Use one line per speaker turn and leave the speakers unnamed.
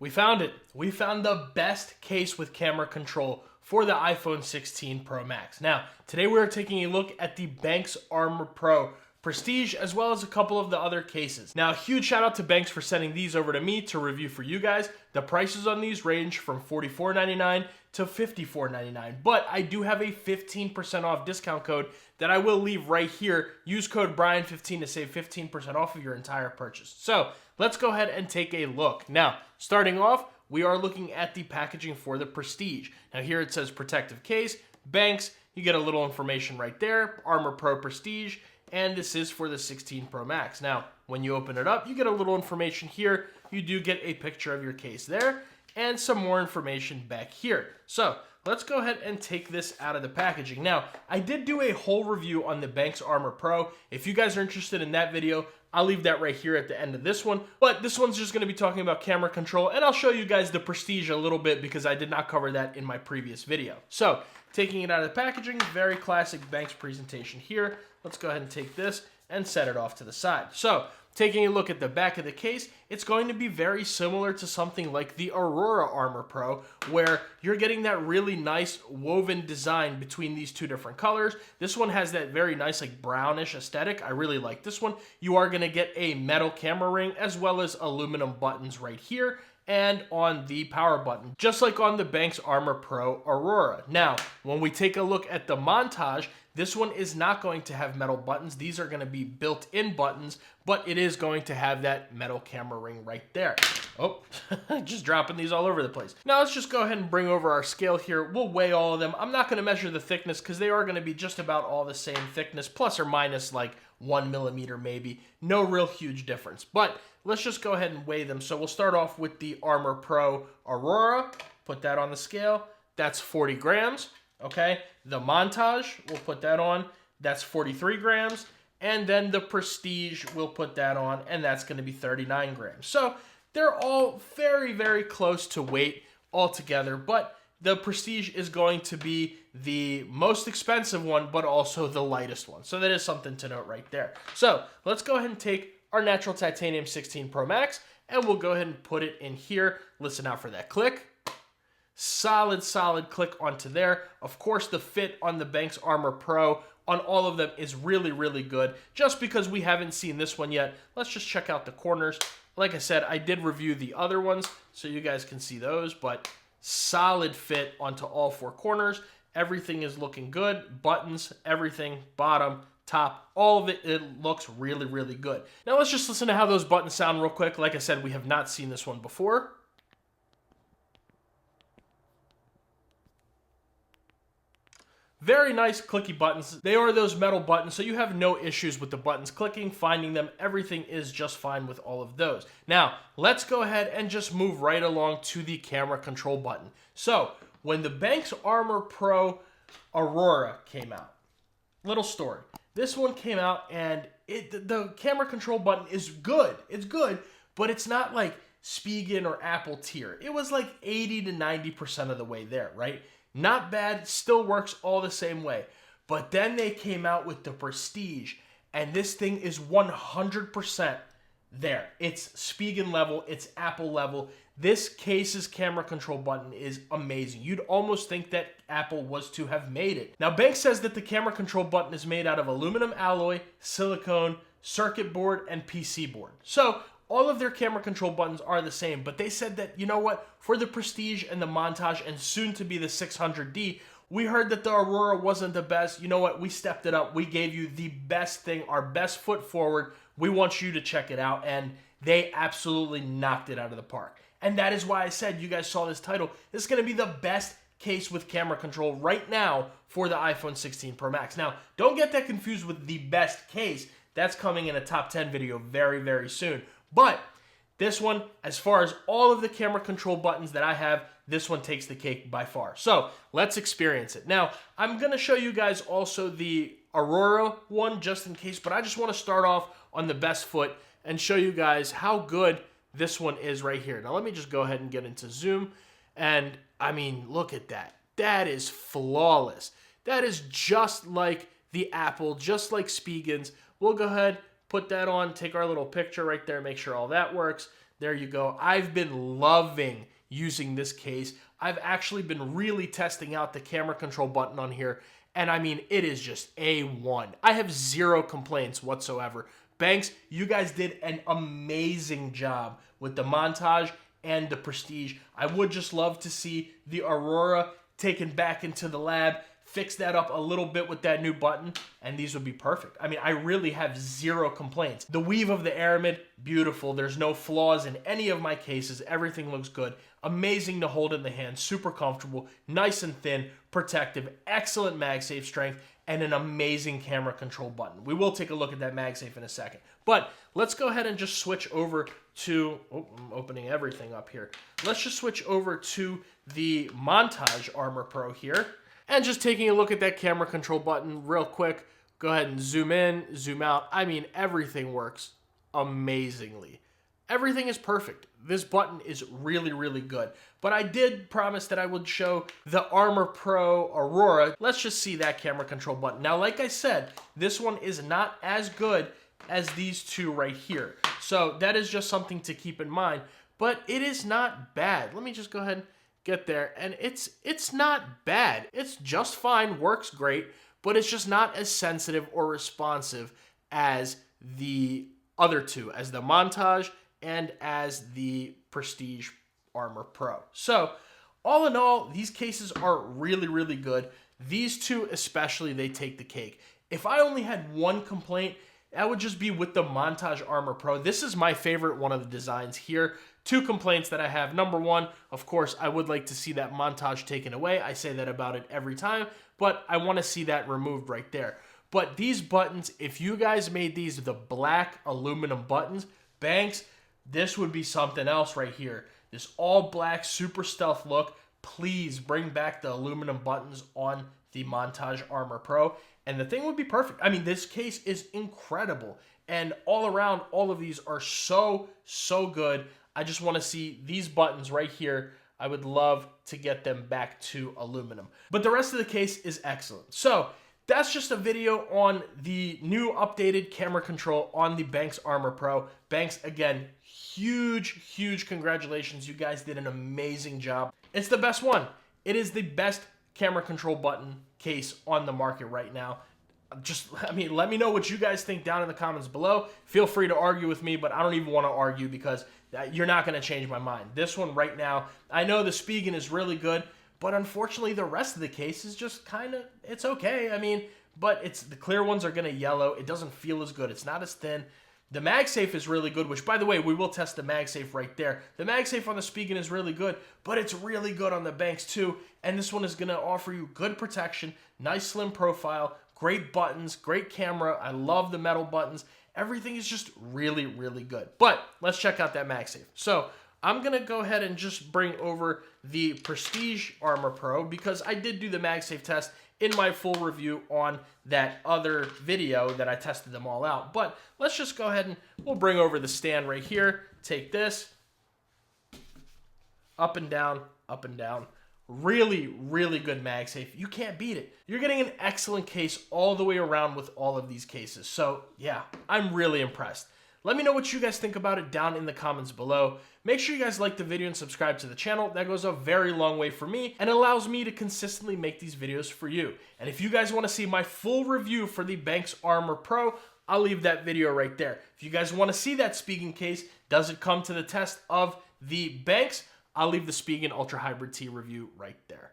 We found it. We found the best case with camera control for the iPhone 16 Pro Max. Now, today we are taking a look at the Benks Armor Pro Prestige, as well as a couple of the other cases. Now, a huge shout out to Benks for sending these over to me to review for you guys. The prices on these range from $44.99 to $54.99, but I do have a 15% off discount code that I will leave right here. Use code Brian15 to save 15% off of your entire purchase. So let's go ahead and take a look. Now, starting off, we are looking at the packaging for the Prestige. Now here it says protective case, Benks, you get a little information right there, Armor Pro Prestige, and this is for the 16 Pro Max. Now, when you open it up, you get a little information here. You do get a picture of your case there, and some more information back here. So let's go ahead and take this out of the packaging. Now, I did do a whole review on the Benks Armor Pro. If you guys are interested in that video, I'll leave that right here at the end of this one. But this one's just going to be talking about camera control, and I'll show you guys the Prestige a little bit because I did not cover that in my previous video. So, taking it out of the packaging, very classic Benks presentation here. Let's go ahead and take this and set it off to the side. So, taking a look at the back of the case, it's going to be very similar to something like the Aurora Armor Pro, where you're getting that really nice woven design between these two different colors. This one has that very nice like brownish aesthetic. I really like this one. You are going to get a metal camera ring as well as aluminum buttons right here and on the power button, just like on the Benks Armor Pro Aurora. Now, when we take a look at the montage, this one is not going to have metal buttons. These are going to be built-in buttons, but it is going to have that metal camera ring right there. Oh, just dropping these all over the place. Now let's just go ahead and bring over our scale here. We'll weigh all of them. I'm not going to measure the thickness because they are going to be just about all the same thickness, plus or minus like 1 millimeter maybe. No real huge difference, but let's just go ahead and weigh them. So we'll start off with the Armor Pro Aurora. Put that on the scale. That's 40 grams. Okay, the Montage, we'll put that on. That's 43 grams. And then the Prestige, we'll put that on, and that's going to be 39 grams. So they're all very, very close to weight altogether, but the Prestige is going to be the most expensive one, but also the lightest one. So that is something to note right there. So let's go ahead and take our natural titanium 16 Pro Max, and we'll go ahead and put it in here. Listen out for that click. Solid click onto there. Of course, the fit on the Benks Armor Pro on all of them is really, really good. Just because we haven't seen this one yet, let's just check out the corners. Like I said, I did review the other ones, so you guys can see those, but solid fit onto all four corners. Everything is looking good. Buttons, everything, bottom, top, all of it, it looks really, really good. Now let's just listen to how those buttons sound real quick. Like I said, we have not seen this one before. Very nice clicky buttons. They are those metal buttons, so you have no issues with the buttons clicking, finding them. Everything is just fine with all of those. Now, let's go ahead and just move right along to the camera control button. So, when the Benks Armor Pro Aurora came out, little story. This one came out and the camera control button is good. It's good, but it's not like Spigen or Apple tier. It was like 80 to 90% of the way there, right? Not bad, still works all the same way. But then they came out with the Prestige, and this thing is 100% there. It's Spigen level, it's Apple level. This case's camera control button is amazing. You'd almost think that Apple was to have made it. Now, Benks says that the camera control button is made out of aluminum alloy, silicone, circuit board, and PC board. So, all of their camera control buttons are the same, but they said that, you know what, for the Prestige and the Montage and soon to be the 600D, we heard that the Aurora wasn't the best. You know what, we stepped it up. We gave you the best thing, our best foot forward. We want you to check it out, and they absolutely knocked it out of the park. And that is why I said, you guys saw this title, this is going to be the best case with camera control right now for the iPhone 16 Pro Max. Now, don't get that confused with the best case. That's coming in a top 10 video very, very soon. But this one, as far as all of the camera control buttons that I have, this one takes the cake by far. So let's experience it. Now, I'm going to show you guys also the Aurora one just in case, but I just want to start off on the best foot and show you guys how good this one is right here. Now, let me just go ahead and get into zoom. And I mean, look at that. That is flawless. That is just like the Apple, just like Spigen's. We'll go ahead, put that on, take our little picture right there, make sure all that works. There you go. I've been loving using this case. I've actually been really testing out the camera control button on here, and I mean, it is just A1. I have zero complaints whatsoever. Benks, you guys did an amazing job with the montage and the Prestige. I would just love to see the Aurora taken back into the lab, fix that up a little bit with that new button, and these would be perfect. I mean, I really have zero complaints. The weave of the aramid, beautiful. There's no flaws in any of my cases. Everything looks good. Amazing to hold in the hand, super comfortable, nice and thin, protective, excellent MagSafe strength, and an amazing camera control button. We will take a look at that MagSafe in a second. But let's go ahead and just switch over to, oh, I'm opening everything up here. Let's just switch over to the Montage Armor Pro here. And just taking a look at that camera control button real quick, go ahead and zoom in, zoom out. I mean, everything works amazingly. Everything is perfect. This button is really, really good. But I did promise that I would show the Armor Pro Aurora. Let's just see that camera control button. Now, like I said, this one is not as good as these two right here. So that is just something to keep in mind. But it is not bad. Let me just go ahead and get there, and it's not bad. It's just fine, works great, but it's just not as sensitive or responsive as the other two, as the Montage and as the Prestige Armor Pro. So all in all, these cases are really, really good. These two especially, they take the cake. If I only had one complaint, that would just be with the Montage Armor Pro. This is my favorite one of the designs here. Two complaints that I have. Number one, of course, I would like to see that montage taken away. I say that about it every time, but I want to see that removed right there. But these buttons, if you guys made these the black aluminum buttons, Benks, this would be something else right here. This all black, super stealth look. Please bring back the aluminum buttons on the Montage Armor Pro, and the thing would be perfect. I mean, this case is incredible, and all around, all of these are so, so good. I just want to see these buttons right here. I would love to get them back to aluminum. But the rest of the case is excellent. So that's just a video on the new updated camera control on the Benks Armor Pro. Benks, again, huge, huge congratulations. You guys did an amazing job. It's the best one. It is the best camera control button case on the market right now. I mean, let me know what you guys think down in the comments below. Feel free to argue with me, but I don't even want to argue because you're not going to change my mind. This one right now, I know the Spigen is really good, but unfortunately the rest of the case is just kind of, it's okay. I mean, but the clear ones are going to yellow. It doesn't feel as good. It's not as thin. The MagSafe is really good, which, by the way, we will test the MagSafe right there. The MagSafe on the Spigen is really good, but it's really good on the Benks too, and this one is going to offer you good protection, nice slim profile, great buttons, great camera. I love the metal buttons. Everything is just really, really good. But let's check out that MagSafe. So I'm going to go ahead and just bring over the Prestige Armor Pro because I did do the MagSafe test in my full review on that other video that I tested them all out. But let's just go ahead and we'll bring over the stand right here. Take this, up and down, up and down. Really, really good MagSafe. You can't beat it. You're getting an excellent case all the way around with all of these cases. So yeah, I'm really impressed. Let me know what you guys think about it down in the comments below. Make sure you guys like the video and subscribe to the channel. That goes a very long way for me and allows me to consistently make these videos for you. And if you guys want to see my full review for the Benks Armor Pro, I'll leave that video right there. If you guys want to see that Spigen case, does it come to the test of the Benks? I'll leave the Spigen Ultra Hybrid T review right there.